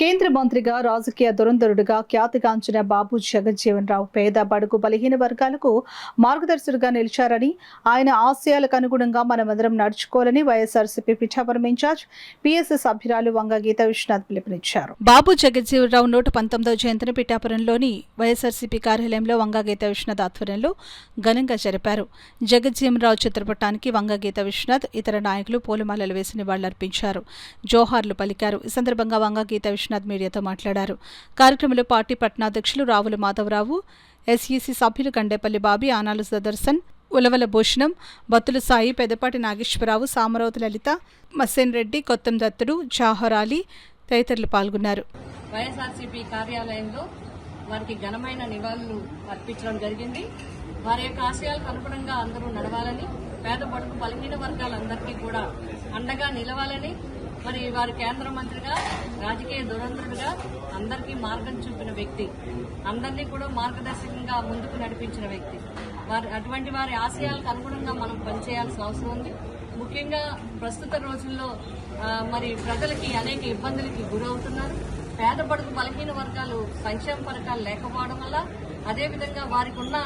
కేంద్ర మంత్రిగా రాజకీయ దురంధరుడుగా ఖ్యాతిగాంచిన బాబు జగజ్జీవన్ రావు పేద బడుగు బలహీన వర్గాలకు మార్గదర్శకుడిగా నిలిచారని, ఆయన ఆశయాలకు అనుగుణంగా మనమందరం నడుచుకోవాలని వైఎస్ఆర్సీపీ పిఠాపురం ఇన్ఛార్జ్ పీఎస్ఎస్ సభ్యురాలు వంగ గీతా విశ్వనాథ్ పిలుపునిచ్చారు. బాబు జగజ్జీవన్ రావు 119వ జయంతిని పిఠాపురంలోని వైఎస్ఆర్సీపీ కార్యాలయంలో వంగ గీతా విశ్వనాథ్ ఆధ్వర్యంలో ఘనంగా జరిపారు. జగజ్జీవన్ రావు చిత్రపటానికి వంగ గీతా విశ్వనాథ్ ఇతర నాయకులు పూలమాలలు వేసి నివాళులర్పించారు. జోహార్లు పలికారు. ఈ సందర్భంగా వంగ గీతా విశ్వనాథ్ మీడియాతో మాట్లాడారు. కార్యక్రమంలో పార్టీ పట్టణాధ్యక్షులు రావుల మాధవరావు, ఎస్ఈసీ సభ్యులు గండేపల్లి బాబీ, ఆనాలు సుదర్శన్, ఉలవల భూషణం, బత్తుల సాయి, పెద్దపాటి నాగేశ్వరరావు, సామరావతి లలిత, మస్సేన్ రెడ్డి, కొత్తం దత్తుడు, జాహర్ అలీ తదితరులు పాల్గొన్నారు. వైఎస్ఆర్సీపీ కార్యాలయంలో వారికి ఘనమైన నివాళులు అర్పించడం జరిగింది. వారి యొక్క ఆశయాలకు అనుగుణంగా అందరూ నడవాలని, పేద బడుగు బలహీన వర్గాలందరికీ కూడా అండగా నిలవాలని, మరి వారి కేంద్ర మంత్రిగా రాజకీయ దురంధరుడుగా అందరికీ మార్గం చూపిన వ్యక్తి, అందరినీ కూడా మార్గదర్శకంగా ముందుకు నడిపించిన వ్యక్తి. అటువంటి వారి ఆశయాలకు అనుగుణంగా మనం పనిచేయాల్సిన అవసరం ఉంది. ముఖ్యంగా ప్రస్తుత రోజుల్లో మరి ప్రజలకి అనేక ఇబ్బందులకి గురవుతున్నారు. పేద బడుగు బలహీన వర్గాలు సంక్షేమ పథకాలు లేకపోవడం వల్ల, అదేవిధంగా వారికి ఉన్న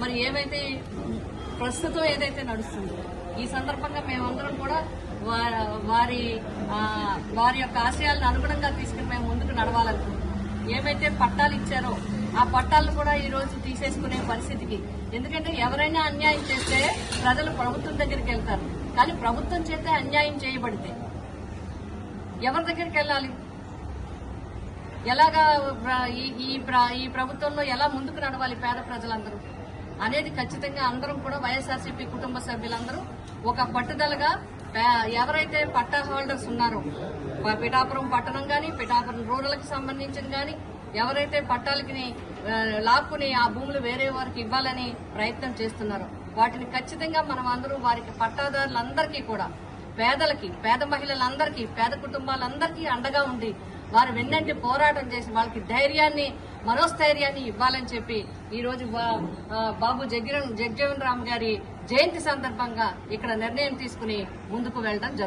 మరి ఏవైతే ప్రస్తుతం ఏదైతే నడుస్తుందో, ఈ సందర్భంగా మేమందరం కూడా వారి యొక్క ఆశయాలను అనుగుణంగా తీసుకుని మేము ముందుకు నడవాలనుకుంటున్నాం. ఏమైతే పట్టాలు ఇచ్చారో ఆ పట్టాలను కూడా ఈ రోజు తీసేసుకునే పరిస్థితికి, ఎందుకంటే ఎవరైనా అన్యాయం చేస్తే ప్రజలు ప్రభుత్వం దగ్గరికి వెళ్తారు, కానీ ప్రభుత్వం చేత అన్యాయం చేయబడితే ఎవరి దగ్గరికి వెళ్ళాలి? ఎలాగా ఈ ప్రభుత్వంలో ఎలా ముందుకు నడవాలి పేద ప్రజలందరూ అనేది ఖచ్చితంగా అందరం కూడా వైఎస్ఆర్సీపీ కుటుంబ సభ్యులందరూ ఒక పట్టుదలగా ఎవరైతే పట్టా హోల్డర్స్ ఉన్నారో, పిఠాపురం పట్టణం కానీ పిఠాపురం రూరల్కి సంబంధించిన కానీ ఎవరైతే పట్టాలకి లాక్కుని ఆ భూములు వేరే వారికి ఇవ్వాలని ప్రయత్నం చేస్తున్నారో వాటిని ఖచ్చితంగా మనం అందరూ వారికి పట్టాదారులందరికీ కూడా, పేదలకి, పేద మహిళలందరికీ, పేద కుటుంబాలందరికీ అండగా ఉండి వారు వెన్నంటి పోరాటం చేసి వాళ్ళకి ధైర్యాన్ని, మనోస్థైర్యాన్ని ఇవ్వాలని చెప్పి ఈ రోజు బాబు జగజ్జీవన్ రామ్ గారి జయంతి సందర్భంగా ఇక్కడ నిర్ణయం తీసుకుని ముందుకు వెళ్ళడం జరుగుతుంది.